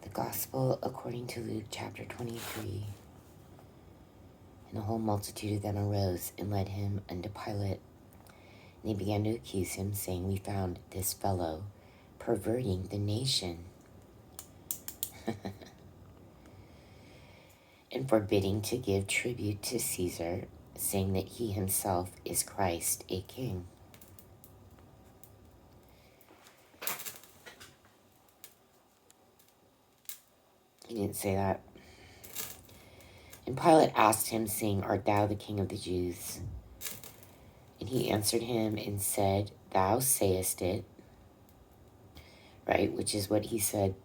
The Gospel according to Luke chapter 23. And the whole multitude of them arose and led him unto Pilate. And they began to accuse him, saying, We found this fellow perverting the nation and forbidding to give tribute to Caesar, saying that he himself is Christ, a king. He didn't say that. And Pilate asked him, saying, Art thou the king of the Jews? And he answered him and said, Thou sayest it. Right, which is what he said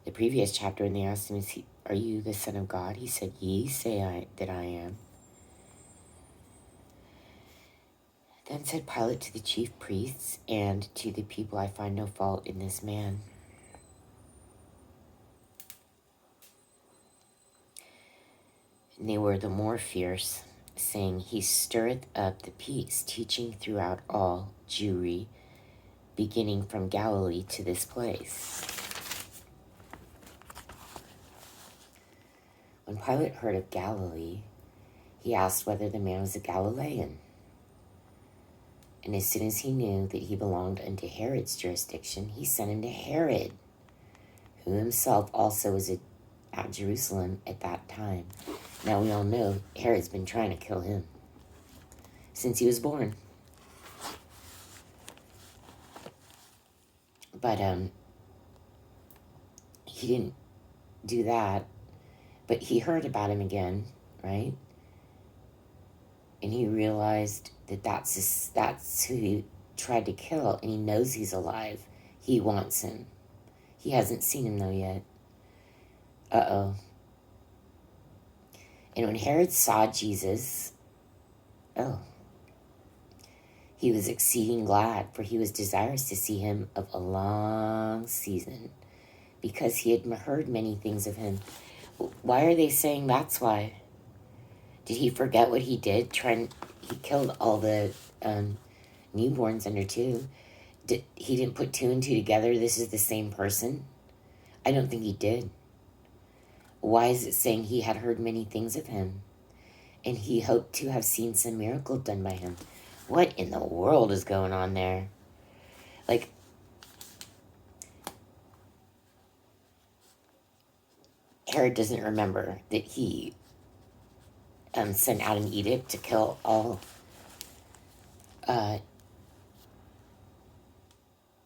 the previous chapter when they asked him, Are you the Son of God? He said, Ye say that I am. Then said Pilate to the chief priests and to the people, I find no fault in this man. And they were the more fierce, saying, He stirreth up the peace, teaching throughout all Jewry, beginning from Galilee to this place. When Pilate heard of Galilee, he asked whether the man was a Galilean. And as soon as he knew that he belonged unto Herod's jurisdiction, he sent him to Herod, who himself also was at Jerusalem at that time. Now we all know Herod's been trying to kill him since he was born. But he didn't do that. But he heard about him again, right? And he realized that that's who he tried to kill, and he knows he's alive. He wants him. He hasn't seen him, though, yet. Uh-oh. And when Herod saw Jesus, he was exceeding glad, for he was desirous to see him of a long season, because he had heard many things of him. Why are they saying that's why? Did he forget what he did? He killed all the newborns under 2. He didn't put 2 and 2 together? This is the same person? I don't think he did. Why is it saying he had heard many things of him? And he hoped to have seen some miracle done by him. What in the world is going on there? Like, Herod doesn't remember that he sent out an edict to kill all.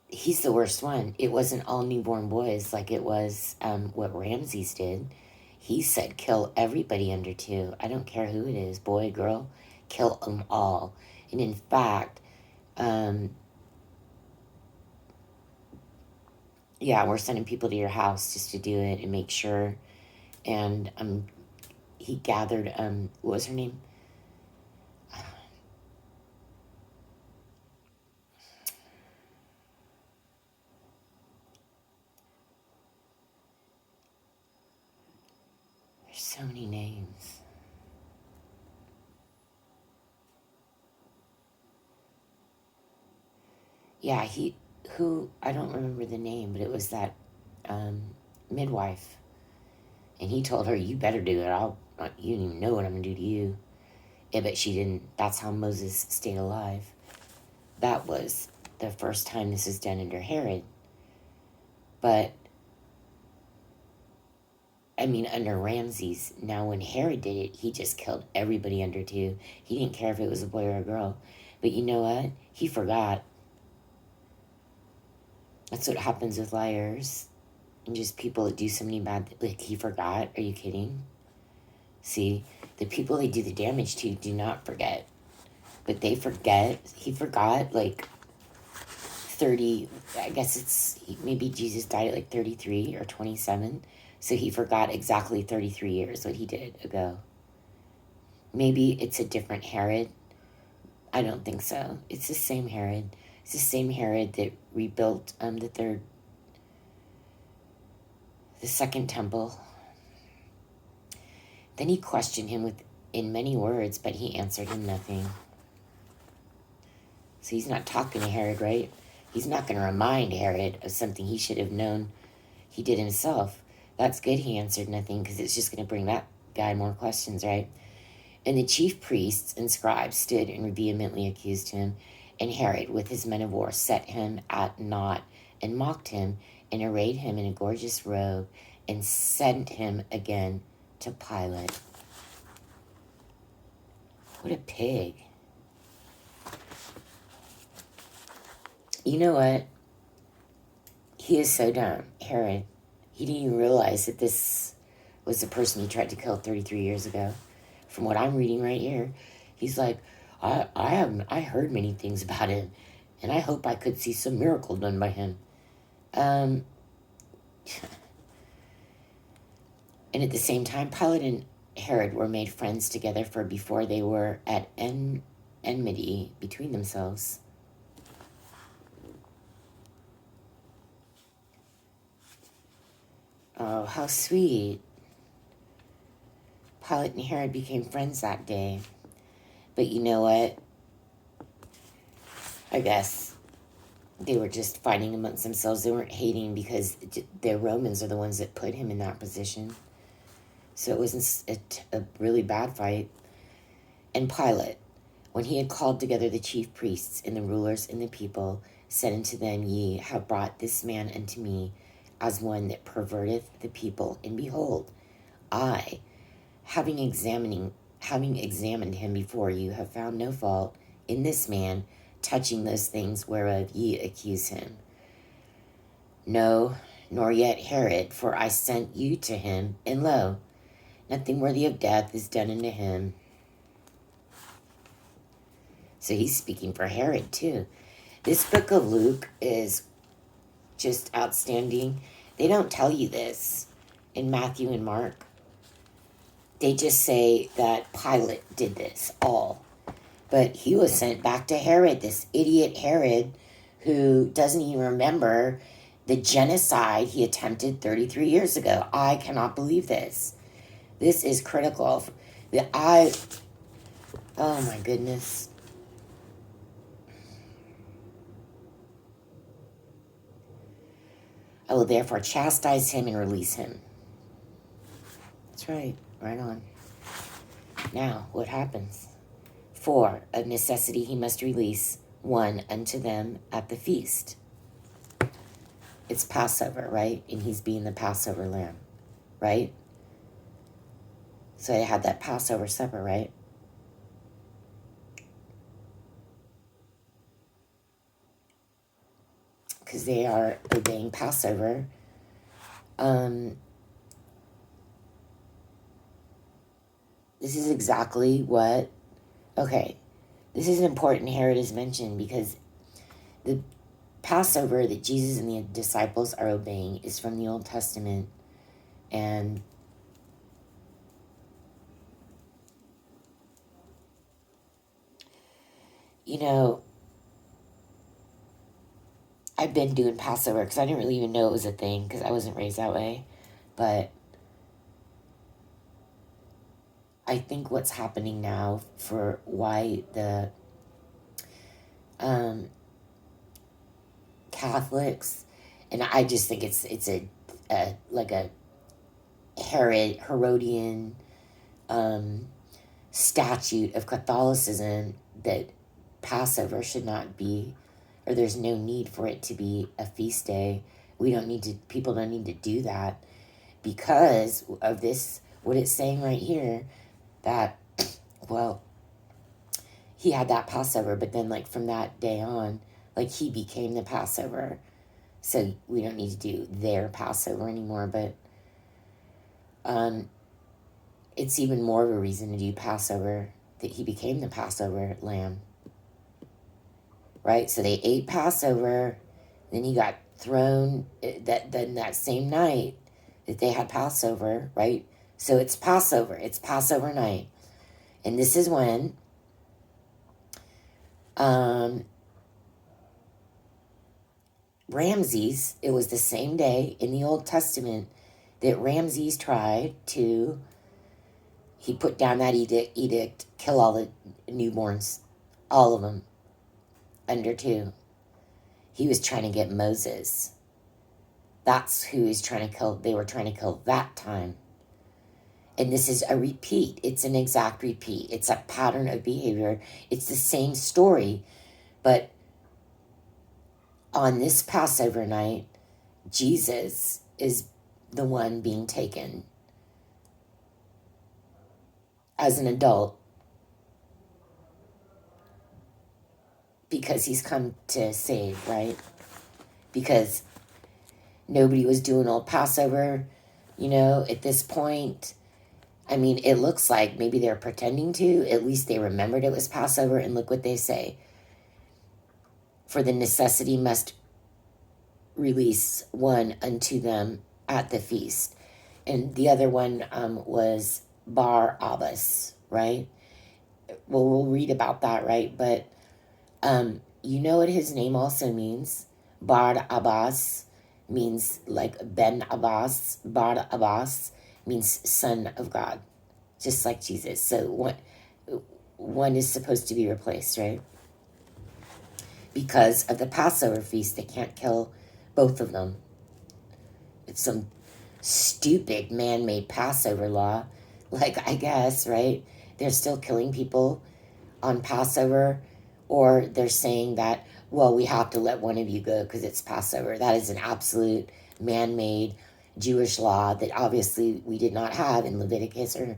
He's the worst one. It wasn't all newborn boys like it was what Ramses did. He said, kill everybody under 2. I don't care who it is, boy, girl, kill them all. And in fact, we're sending people to your house just to do it and make sure. And he gathered, what was her name? There's so many names. Yeah, I don't remember the name, but it was that midwife. And he told her, you better do it. You don't even know what I'm going to do to you. Yeah, but she didn't. That's how Moses stayed alive. That was the first time this is done under Herod. But, under Ramses. Now, when Herod did it, he just killed everybody under 2. He didn't care if it was a boy or a girl. But you know what? He forgot. That's what happens with liars and just people that do so many bad things. Like, he forgot. Are you kidding? See, the people they do the damage to do not forget. But they forget. He forgot, 30, I guess maybe Jesus died at 33 or 27. So he forgot exactly 33 years what he did ago. Maybe it's a different Herod. I don't think so. It's the same Herod. It's the same Herod that rebuilt the second temple. Then he questioned him in many words, but he answered him nothing. So he's not talking to Herod, right? He's not going to remind Herod of something he should have known. he did himself. That's good he answered nothing, because it's just going to bring that guy more questions, right? And the chief priests and scribes stood and vehemently accused him. And Herod, with his men of war, set him at naught and mocked him and arrayed him in a gorgeous robe and sent him again to Pilate. What a pig. You know what? He is so dumb, Herod. He didn't even realize that this was the person he tried to kill 33 years ago. From what I'm reading right here, he's like, I heard many things about him, and I hope I could see some miracle done by him. And at the same time, Pilate and Herod were made friends together, for before they were at enmity between themselves. Oh, how sweet. Pilate and Herod became friends that day. But you know what? I guess they were just fighting amongst themselves. They weren't hating, because the Romans are the ones that put him in that position. So it wasn't a really bad fight. And Pilate, when he had called together the chief priests and the rulers and the people, said unto them, Ye have brought this man unto me as one that perverteth the people. And behold, I, having examined him before you, have found no fault in this man touching those things whereof ye accuse him. No, nor yet Herod, for I sent you to him, and lo, nothing worthy of death is done unto him. So he's speaking for Herod too. This book of Luke is just outstanding. They don't tell you this in Matthew and Mark. They just say that Pilate did this all. But he was sent back to Herod, this idiot Herod, who doesn't even remember the genocide he attempted 33 years ago. I cannot believe this. This is critical. Oh my goodness. I will therefore chastise him and release him. That's right. Right on. Now, what happens? For of necessity he must release one unto them at the feast. It's Passover, right? And he's being the Passover lamb, right? So they had that Passover supper, right? Because they are obeying Passover. This is exactly what... Okay, this is important Herod is mentioned, because the Passover that Jesus and the disciples are obeying is from the Old Testament. And you know, I've been doing Passover because I didn't really even know it was a thing, because I wasn't raised that way. But I think what's happening now, for why the Catholics, and I just think it's like a Herodian statute of Catholicism that Passover should not be, or there's no need for it to be a feast day. People don't need to do that because of this, what it's saying right here, that, well, he had that Passover, but then like from that day on, like he became the Passover. So we don't need to do their Passover anymore, but it's even more of a reason to do Passover, that he became the Passover lamb. Right? So they ate Passover, then he got thrown that same night that they had Passover, right? So it's Passover night. And this is when Ramses, it was the same day in the Old Testament that Ramses tried to, he put down that edict, kill all the newborns, all of them, under 2. He was trying to get Moses That's who is trying to kill, they were trying to kill that time. And this is a repeat. It's an exact repeat. It's a pattern of behavior. It's the same story. But on this Passover night, Jesus is the one being taken as an adult because he's come to save, right? Because nobody was doing old Passover, at this point. I mean, it looks like maybe they're pretending to. At least they remembered it was Passover, and look what they say. For the necessity must release one unto them at the feast. And the other one was Bar Abbas, right? Well, we'll read about that, right? But you know what his name also means? Bar Abbas means like Ben Abbas. Bar Abbas means son of God, just like Jesus. So one is supposed to be replaced, right? Because of the Passover feast, they can't kill both of them. It's some stupid man-made Passover law. Like, I guess, right? They're still killing people on Passover, or they're saying that, well, we have to let one of you go because it's Passover. That is an absolute man-made Jewish law that obviously we did not have in Leviticus or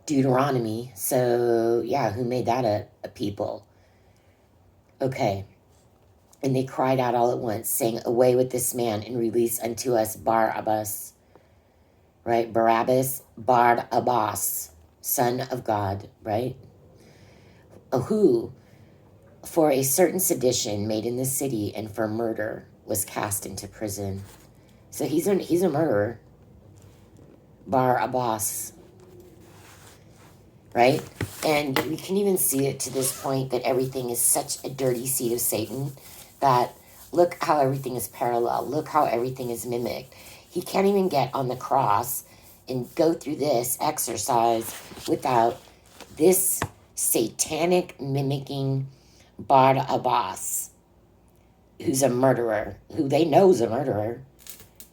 Deuteronomy. So, yeah, who made that a people? Okay. And they cried out all at once, saying, away with this man, and release unto us Barabbas, right? Barabbas, Bar Abbas, son of God, right? Who, for a certain sedition made in the city and for murder, was cast into prison. So he's a murderer. Bar Abbas, right? And we can even see it to this point that everything is such a dirty seed of Satan that look how everything is parallel. Look how everything is mimicked. He can't even get on the cross and go through this exercise without this satanic mimicking Bar Abbas, who's a murderer, who they know is a murderer,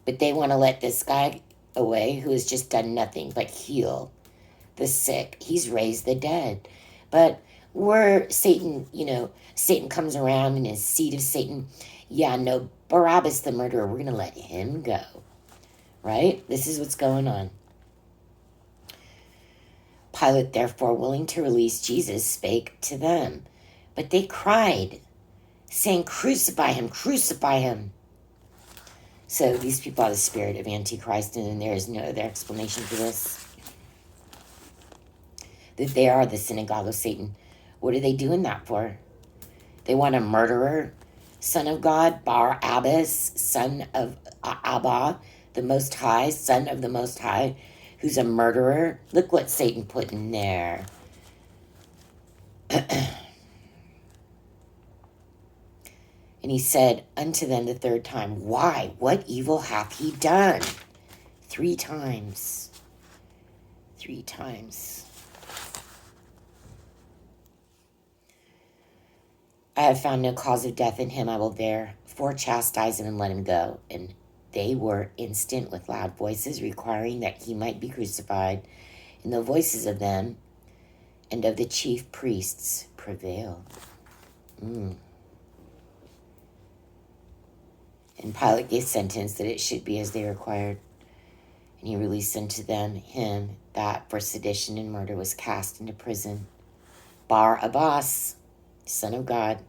but they want to let this guy away who has just done nothing but heal the sick. He's raised the dead. But where Satan, Satan comes around in his seed of Satan, yeah, no, Barabbas the murderer, we're going to let him go. Right? This is what's going on. Pilate, therefore, willing to release Jesus, spake to them. But they cried, saying, crucify him, crucify him. So these people have the spirit of Antichrist, and there is no other explanation for this. That they are the synagogue of Satan. What are they doing that for? They want a murderer, son of God, Bar Abbas, son of Abba, the Most High, son of the Most High, who's a murderer. Look what Satan put in there. And he said unto them the third time, why? What evil hath he done? 3 times. 3 times. I have found no cause of death in him. I will therefore chastise him and let him go. And they were instant with loud voices, requiring that he might be crucified. And the voices of them and of the chief priests prevailed. And Pilate gave sentence that it should be as they required. And he released unto them him that for sedition and murder was cast into prison, Bar Abbas, son of God,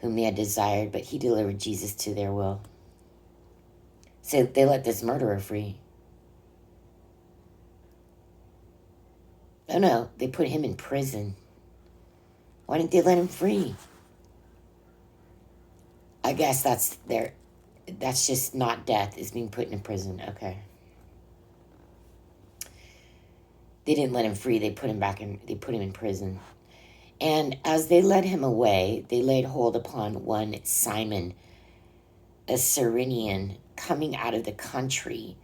whom they had desired, but he delivered Jesus to their will. So they let this murderer free. Oh no, they put him in prison. Why didn't they let him free? I guess that's just not death, is being put in prison. Okay. They didn't let him free, they put him in prison. And as they led him away, they laid hold upon one Simon, a Cyrenian, coming out of the country.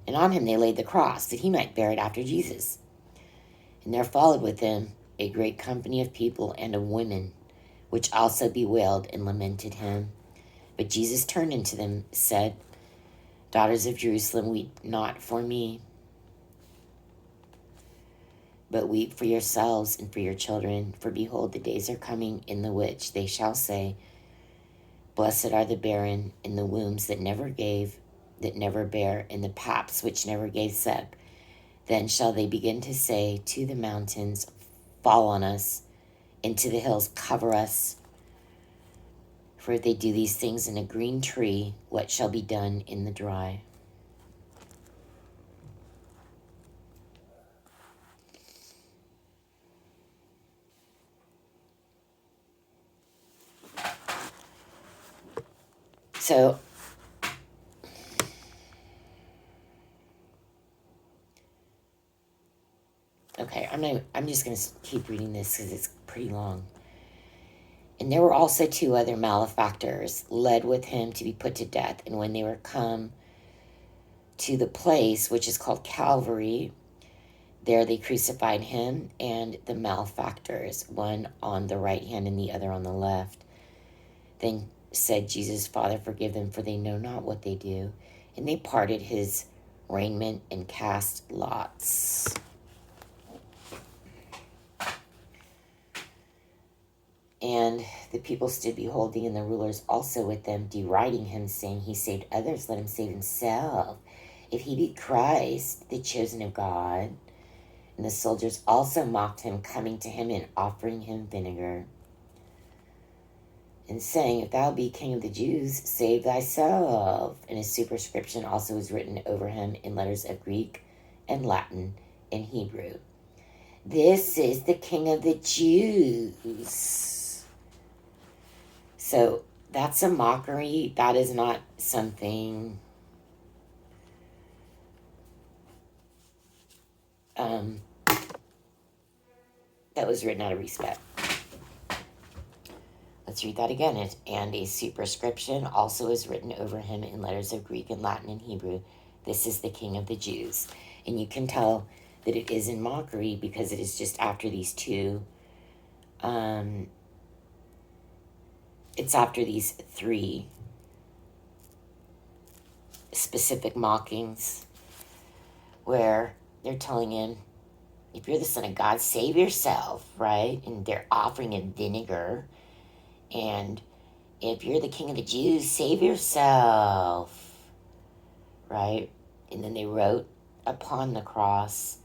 And on him they laid the cross, that he might bear it after Jesus. And there followed with him a great company of people and of women, which also bewailed and lamented him. But Jesus turned unto them, said, Daughters of Jerusalem, weep not for me, but weep for yourselves and for your children. For behold, the days are coming in the which they shall say, Blessed are the barren, and the wombs that never gave, that never bare, and the paps which never gave suck. Then shall they begin to say to the mountains, Fall on us, and to the hills, cover us. For if they do these things in a green tree, what shall be done in the dry? So, okay, I'm just going to keep reading this because it's pretty long. And there were also two other malefactors led with him to be put to death. And when they were come to the place which is called Calvary, there they crucified him and the malefactors, one on the right hand and the other on the left. Then said Jesus, Father, forgive them, for they know not what they do. And they parted his raiment and cast lots. And the people stood beholding, and the rulers also with them, deriding him, saying, He saved others, let him save himself. If he be Christ, the chosen of God. And the soldiers also mocked him, coming to him and offering him vinegar, and saying, If thou be king of the Jews, save thyself. And a superscription also was written over him in letters of Greek and Latin and Hebrew. This is the King of the Jews. So that's a mockery. That is not something that was written out of respect. Let's read that again. And a superscription also is written over him in letters of Greek and Latin and Hebrew. This is the King of the Jews. And you can tell that it is in mockery because it is just after these two. It's after these three specific mockings where they're telling him, if you're the Son of God, save yourself, right? And they're offering him vinegar. And if you're the King of the Jews, save yourself, right? And then they wrote upon the cross,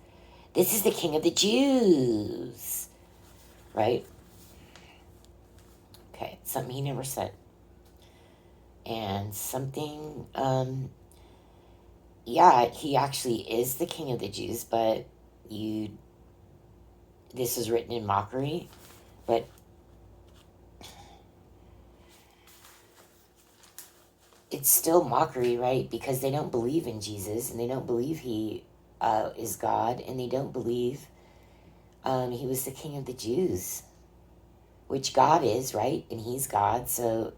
this is the King of the Jews, right? Okay, something he never said. And something, yeah, he actually is the King of the Jews, but this is written in mockery, but it's still mockery, right? Because they don't believe in Jesus, and they don't believe he is God, and they don't believe he was the King of the Jews, which God is, right? And he's God, so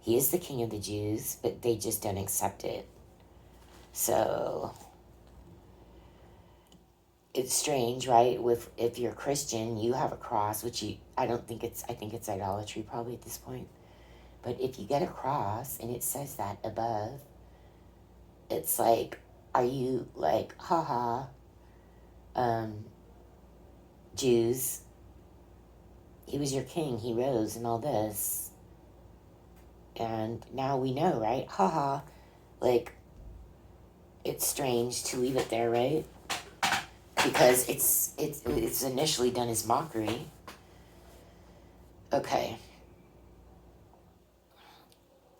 he is the King of the Jews, but they just don't accept it. So it's strange, right? If you're Christian, you have a cross, which I think it's idolatry probably at this point. But if you get a cross and it says that above, it's like, are you like, haha, Jews, he was your king, he rose and all this. And now we know, right? Haha, like, it's strange to leave it there, right? Because it's initially done as mockery. Okay.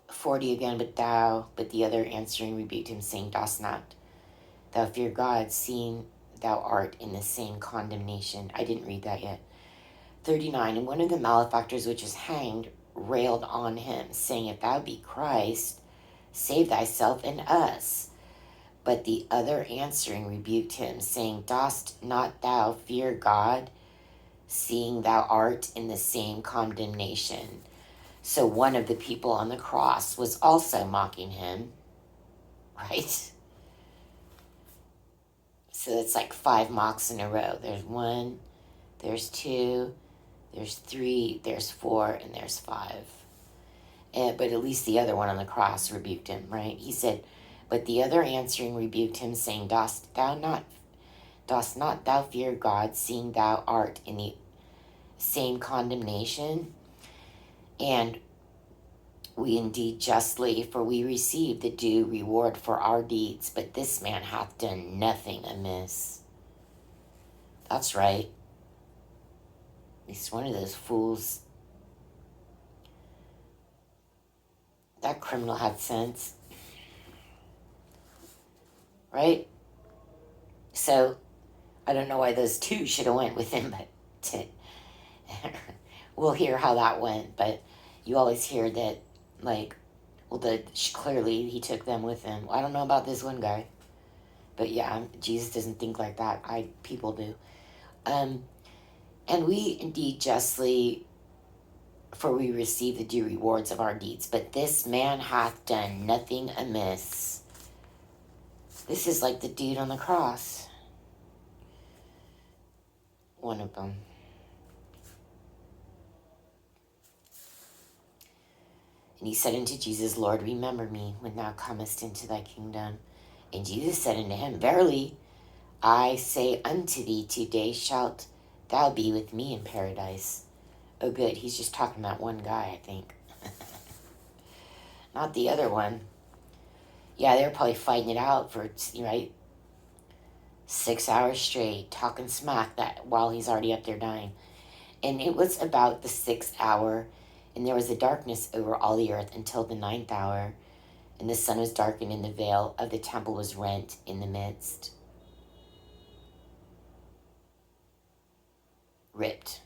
40 again, but the other answering rebuked him, saying, Dost not thou fear God, seeing thou art in the same condemnation? I didn't read that yet. 39, and one of the malefactors which was hanged railed on him, saying, If thou be Christ, save thyself and us. But the other answering rebuked him, saying, Dost not thou fear God, seeing thou art in the same condemnation? So one of the people on the cross was also mocking him, right? So it's like 5 mocks in a row. There's 1, there's 2, there's 3, there's 4, and there's 5. But at least the other one on the cross rebuked him, right? He said, but the other answering rebuked him, saying, dost not thou fear God, seeing thou art in the same condemnation? And we indeed justly, for we receive the due reward for our deeds, but this man hath done nothing amiss. That's right. He's one of those fools. That criminal had sense. Right? So, I don't know why those two should have went with him, but we'll hear how that went. But you always hear that, like, well, clearly he took them with him. I don't know about this one guy. But yeah, Jesus doesn't think like that. People do. And we indeed justly, for we receive the due rewards of our deeds. But this man hath done nothing amiss. This is like the dude on the cross. One of them. And he said unto Jesus, Lord, remember me when thou comest into thy kingdom. And Jesus said unto him, Verily, I say unto thee, today shalt thou be with me in paradise. Oh, good. He's just talking about one guy, I think. Not the other one. Yeah, they were probably fighting it out for, right, 6 hours straight, talking smack that while he's already up there dying. And it was about the 6th hour, and there was a darkness over all the earth until the 9th hour, and the sun was darkened, and the veil of the temple was rent in the midst. Ripped.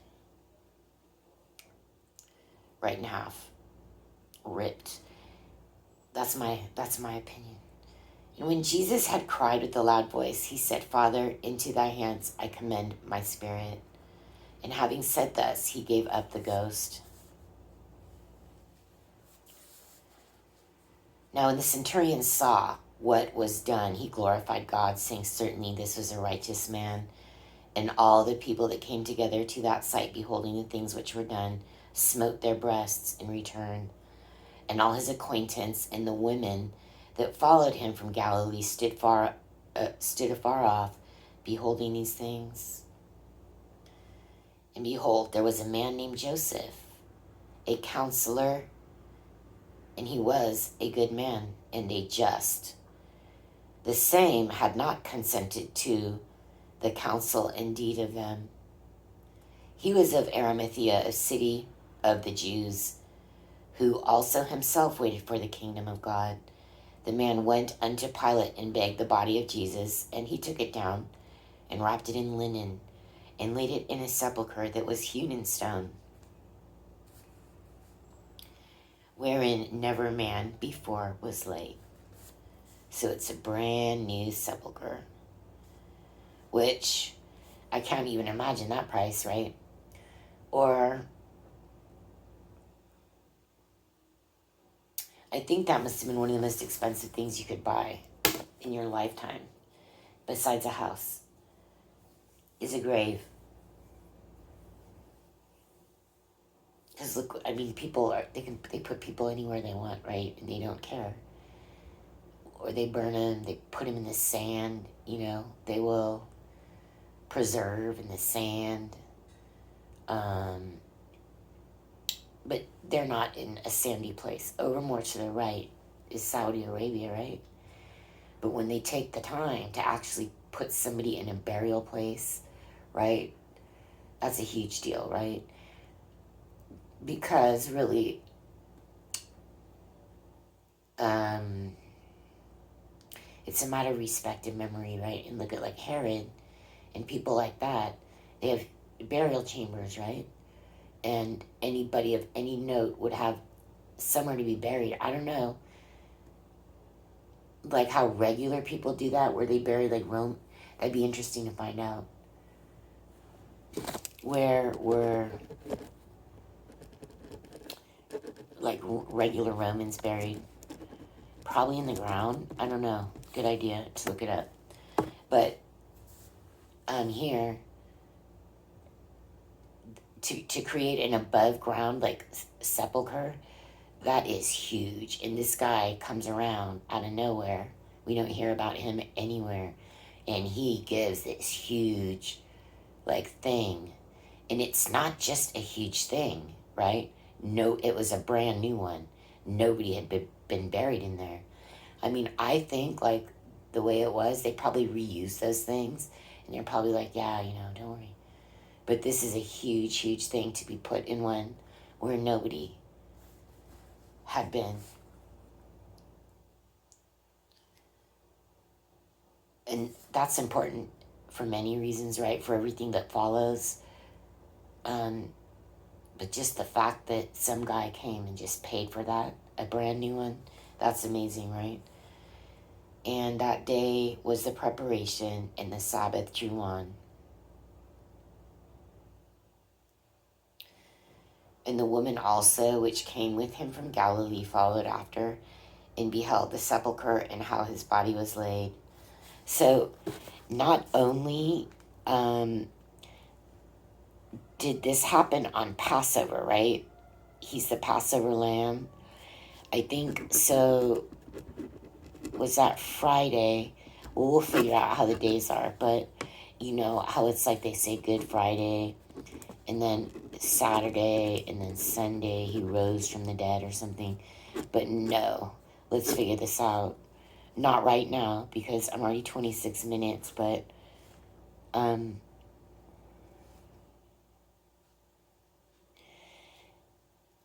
Right in half. Ripped. That's my opinion. And when Jesus had cried with a loud voice, he said, Father, into thy hands I commend my spirit. And having said thus, he gave up the ghost. Now when the centurion saw what was done, he glorified God, saying, Certainly this was a righteous man. And all the people that came together to that sight, beholding the things which were done, smote their breasts in return. And all his acquaintance and the women that followed him from Galilee stood afar off, beholding these things. And behold, there was a man named Joseph, a counselor, and he was a good man and a just. The same had not consented to the counsel and deed of them. He was of Arimathea, a city of the Jews, who also himself waited for the kingdom of God. The man went unto Pilate and begged the body of Jesus, and he took it down and wrapped it in linen and laid it in a sepulchre that was hewn in stone, wherein never man before was laid. So it's a brand new sepulchre, which I can't even imagine that price, right? Or I think that must have been one of the most expensive things you could buy in your lifetime, besides a house, is a grave. Because look, I mean, they put people anywhere they want, right? And they don't care. Or they burn them, they put them in the sand, they will preserve in the sand. But they're not in a sandy place. Over more to the right is Saudi Arabia, right? But when they take the time to actually put somebody in a burial place, right, that's a huge deal, right? Because really, it's a matter of respect and memory, right? And look at like Herod and people like that. They have burial chambers, right? And anybody of any note would have somewhere to be buried. I don't know, like how regular people do that, where they bury like Rome. That'd be interesting to find out. Where were like regular Romans buried? Probably in the ground. I don't know. Good idea to look it up. But here, to create an above ground like sepulcher, That is huge. And this guy comes around out of nowhere. We don't hear about him anywhere. And he gives this huge, like, thing. And it's not just a huge thing, right? No, it was a brand new one. Nobody had been buried in there. I mean, I think, like, the way it was, they probably reused those things. And they're probably like, yeah, don't worry. But this is a huge, huge thing to be put in one where nobody had been. And that's important for many reasons, right? For everything that follows. Um, but just the fact that some guy came and just paid for that, a brand new one, that's amazing, right? And that day was the preparation, and the Sabbath drew on. And the woman also, which came with him from Galilee, followed after, and beheld the sepulchre and how his body was laid. So, not only did this happen on Passover, right? He's the Passover lamb. I think so. Was that Friday? Well, we'll figure out how the days are, but you know how it's like they say Good Friday, and then Saturday, and then Sunday he rose from the dead or something. But no, let's figure this out. Not right now, because I'm already 26 minutes, but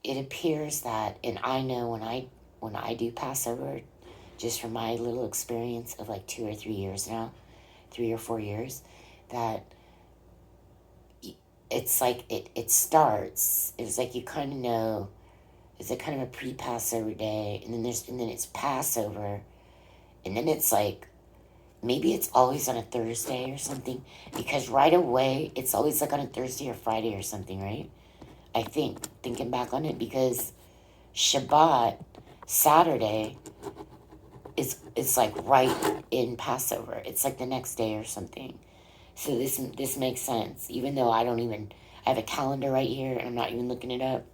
it appears that, and I know when I do Passover, just from my little experience of like 2 or 3 years now, 3 or 4 years, that it's like it starts. It's like you kind of know. It's like kind of a pre-Passover day, and then it's Passover, and then it's like maybe it's always on a Thursday or something, because right away it's always like on a Thursday or Friday or something, right? I think, thinking back on it, because Shabbat, Saturday, it's like right in Passover. It's like the next day or something. So this makes sense, even though I have a calendar right here and I'm not even looking it up.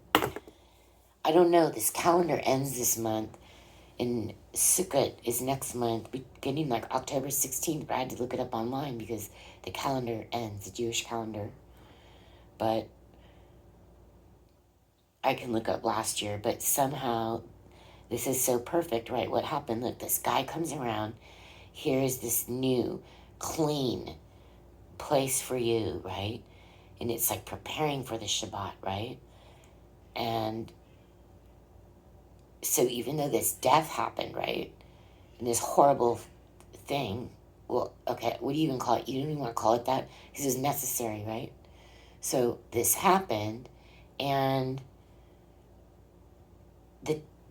I don't know, this calendar ends this month, and Sukkot is next month, beginning like October 16th, but I had to look it up online because the calendar ends, the Jewish calendar. But I can look up last year, but somehow this is so perfect, right? What happened? Look, this guy comes around. Here's this new, clean place for you, right? And it's like preparing for the Shabbat, right? And so even though this death happened, right? And this horrible thing, well, okay, what do you even call it? You don't even want to call it that because it was necessary, right? So this happened, and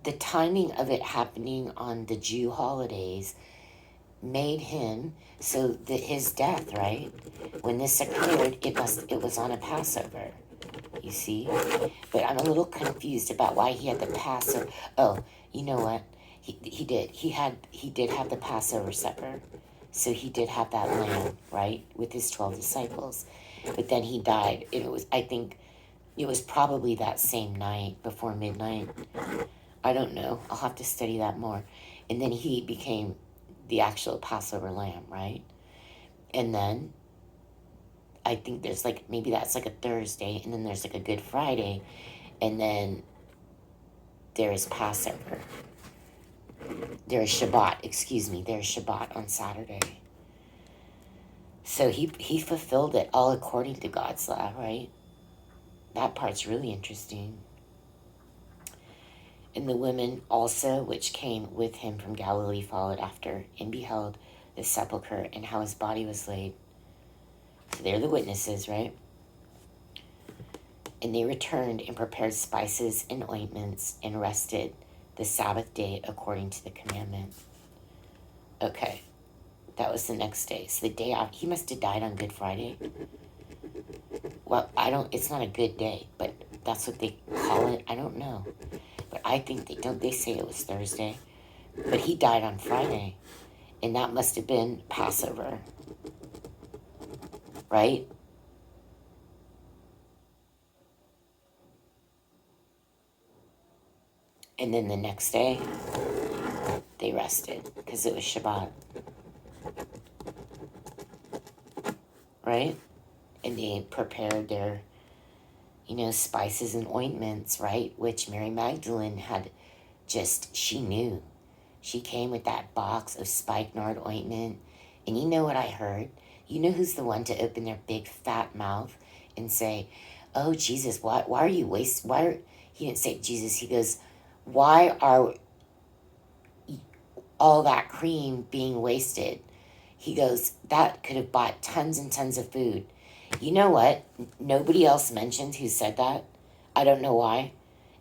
the timing of it happening on the Jew holidays made him so that his death, right? When this occurred, it was on a Passover. You see? But I'm a little confused about why he had the Passover. Oh, you know what? He did. He did have the Passover supper. So he did have that lamb, right? With his 12 disciples. But then he died. And I think it was probably that same night before midnight. I don't know. I'll have to study that more. And then he became the actual Passover lamb, right? And then I think there's like, maybe that's like a Thursday, and then there's like a Good Friday, and then there's Passover. There's Shabbat, there's Shabbat on Saturday. So he fulfilled it all according to God's law, right? That part's really interesting. And the women also, which came with him from Galilee, followed after, and beheld the sepulchre and how his body was laid. So they're the witnesses, right? And they returned and prepared spices and ointments and rested the Sabbath day according to the commandment. Okay, that was the next day. So the day after, he must have died on Good Friday. Well, it's not a good day, but that's what they call it. I don't know. But I think they say it was Thursday. But he died on Friday. And that must have been Passover. Right? And then the next day, they rested because it was Shabbat, right? And they prepared their, spices and ointments, right? Which Mary Magdalene had she knew. She came with that box of spikenard ointment. And you know what I heard? You know who's the one to open their big fat mouth and say, oh, Jesus, why are you he didn't say Jesus, he goes, why are all that cream being wasted? He goes, that could have bought tons and tons of food. You know what? Nobody else mentioned who said that. I don't know why.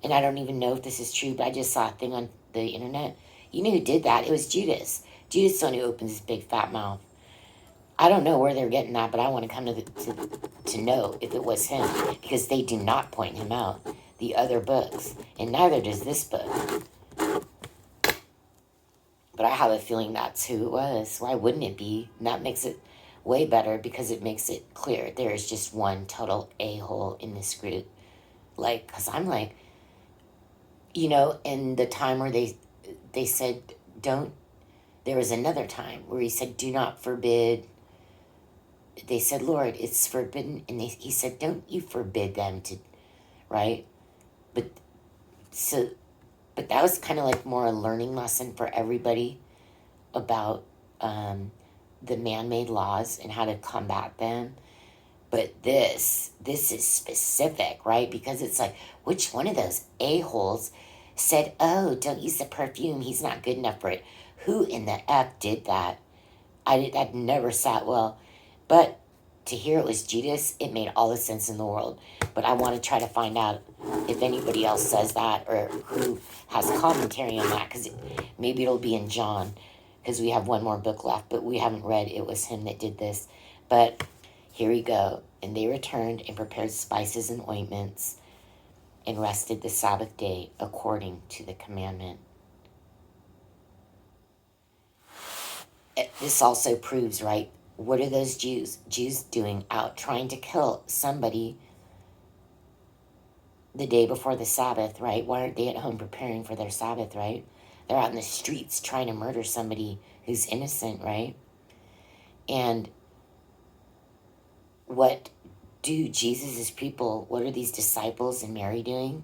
And I don't even know if this is true, but I just saw a thing on the internet. You know who did that? It was Judas. Judas is the one who opens his big fat mouth. I don't know where they're getting that, but I want to come to know if it was him, because they do not point him out. The other books, and neither does this book. But I have a feeling that's who it was. Why wouldn't it be? And that makes it way better, because it makes it clear there is just one total a-hole in this group. Like, because I'm like, in the time where they said don't, there was another time where he said do not forbid. They said, Lord, it's forbidden. And he said, don't you forbid them to, right? But that was kind of like more a learning lesson for everybody about the man-made laws and how to combat them. But this is specific, right? Because it's like, which one of those a-holes said, oh, don't use the perfume, he's not good enough for it? Who in the F did that? That never sat well. But to hear it was Judas, it made all the sense in the world. But I want to try to find out if anybody else says that, or who has commentary on that, because maybe it'll be in John, because we have one more book left, but we haven't read it was him that did this. But here we go. And they returned and prepared spices and ointments and rested the Sabbath day according to the commandment. This also proves, right, what are those Jews doing out trying to kill somebody the day before the Sabbath, right? Why aren't they at home preparing for their Sabbath, right? They're out in the streets trying to murder somebody who's innocent, right? And what do Jesus' people, what are these disciples and Mary doing?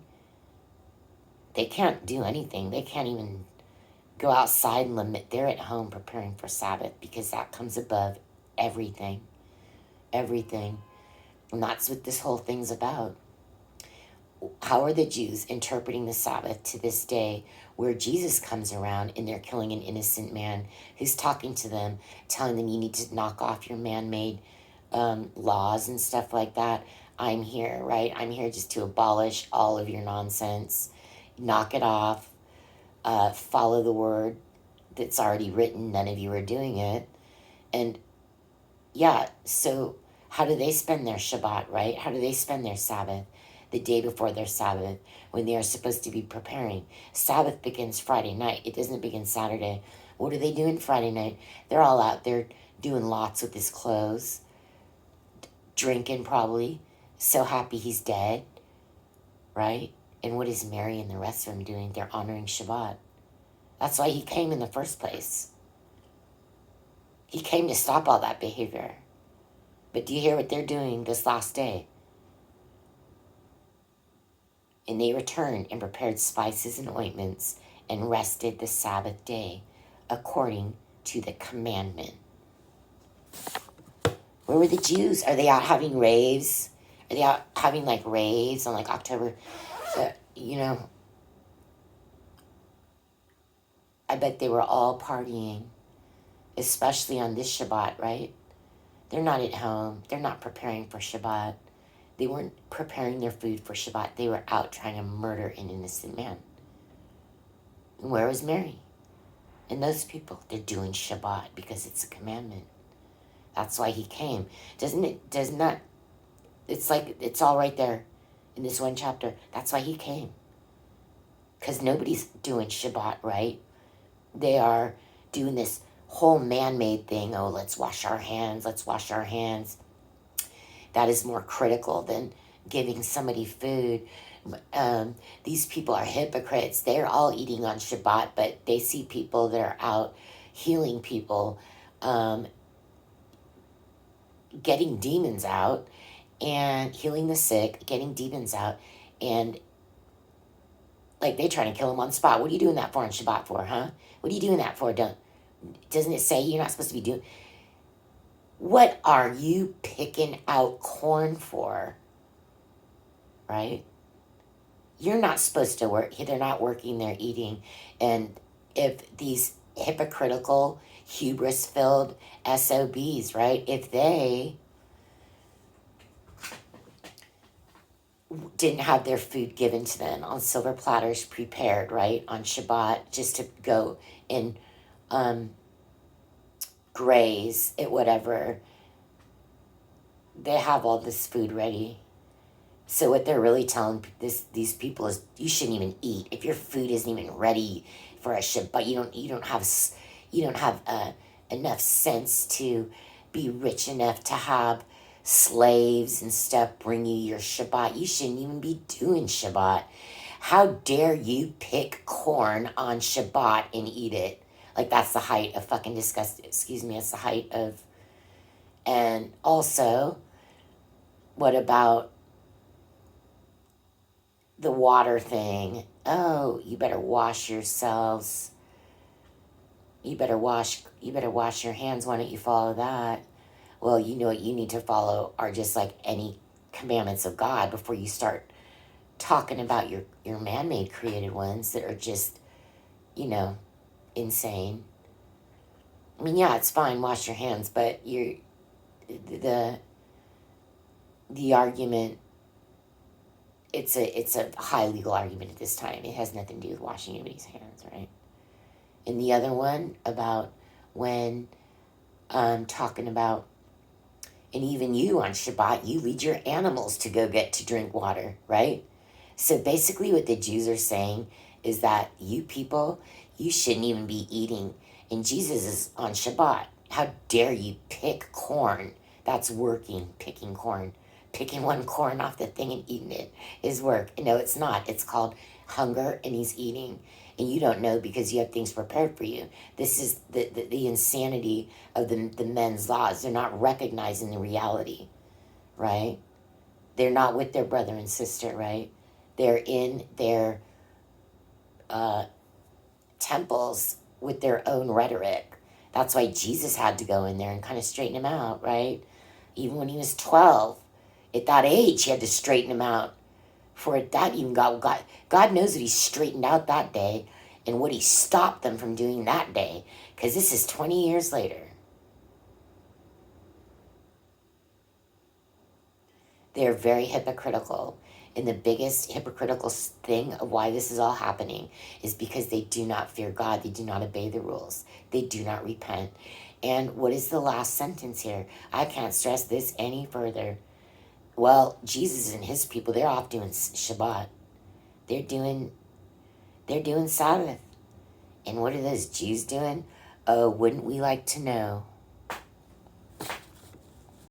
They can't do anything. They can't even go outside and limit. They're at home preparing for Sabbath, because that comes above everything. Everything. And that's what this whole thing's about. How are the Jews interpreting the Sabbath to this day, where Jesus comes around and they're killing an innocent man who's talking to them, telling them you need to knock off your man-made laws and stuff like that? I'm here, right? I'm here just to abolish all of your nonsense. Knock it off. Follow the word that's already written. None of you are doing it. And yeah, so how do they spend their Shabbat, right? How do they spend their Sabbath? The day before their Sabbath, when they are supposed to be preparing. Sabbath begins Friday night. It doesn't begin Saturday. What are they doing Friday night? They're all out there doing lots with his clothes, drinking probably, so happy he's dead, right? And what is Mary and the rest of them doing? They're honoring Shabbat. That's why he came in the first place. He came to stop all that behavior. But do you hear what they're doing this last day? And they returned and prepared spices and ointments and rested the Sabbath day according to the commandment. Where were the Jews? Are they out having raves? Are they out having like raves on like October? I bet they were all partying, especially on this Shabbat, right? They're not at home. They're not preparing for Shabbat. They weren't preparing their food for Shabbat. They were out trying to murder an innocent man. And where was Mary? And those people, they're doing Shabbat because it's a commandment. That's why he came. It's like, it's all right there in this one chapter. That's why he came. Because nobody's doing Shabbat, right? They are doing this whole man-made thing. Oh, let's wash our hands. Let's wash our hands. That is more critical than giving somebody food. These people are hypocrites. They're all eating on Shabbat, but they see people that are out healing people, um, getting demons out, and healing the sick, getting demons out, and like they're trying to kill them on the spot. What are you doing that for on Shabbat for, huh? What are you doing that for? Doesn't it say you're not supposed to be doing? What are you picking out corn for? Right? You're not supposed to work. They're not working, they're eating. And if these hypocritical, hubris-filled SOBs, right? If they didn't have their food given to them on silver platters prepared, right? On Shabbat, just to go and graze at whatever, they have all this food ready. So what they're really telling these people is you shouldn't even eat if your food isn't even ready for a Shabbat. You don't have enough sense to be rich enough to have slaves and stuff bring you your Shabbat. You shouldn't even be doing Shabbat. How dare you pick corn on Shabbat and eat it? Like that's the height of fucking disgust. Excuse me, it's the height of. And also, what about the water thing? Oh, you better wash yourselves. You better wash your hands. Why don't you follow that? Well, you know what you need to follow are just like any commandments of God before you start talking about your man-made created ones that are just, insane. I mean, yeah, it's fine, wash your hands, but the argument, it's a high legal argument at this time. It has nothing to do with washing anybody's hands, right? And the other one about when talking about, and even you on Shabbat, you lead your animals to go get to drink water, right? So basically what the Jews are saying is that you people, you shouldn't even be eating. And Jesus is on Shabbat. How dare you pick corn? That's working, picking corn. Picking one corn off the thing and eating it is work. No, it's not. It's called hunger, and he's eating. And you don't know because you have things prepared for you. This is the insanity of the men's laws. They're not recognizing the reality, right? They're not with their brother and sister, right? They're in their temples with their own rhetoric. That's why Jesus had to go in there and kind of straighten him out, right? Even when he was 12, at that age, he had to straighten him out. For that even God knows what he straightened out that day and what he stopped them from doing that day. Because this is 20 years later. They're very hypocritical. And the biggest hypocritical thing of why this is all happening is because they do not fear God. They do not obey the rules. They do not repent. And what is the last sentence here? I can't stress this any further. Well, Jesus and his people, they're off doing Shabbat. They're doing Sabbath. And what are those Jews doing? Oh, wouldn't we like to know?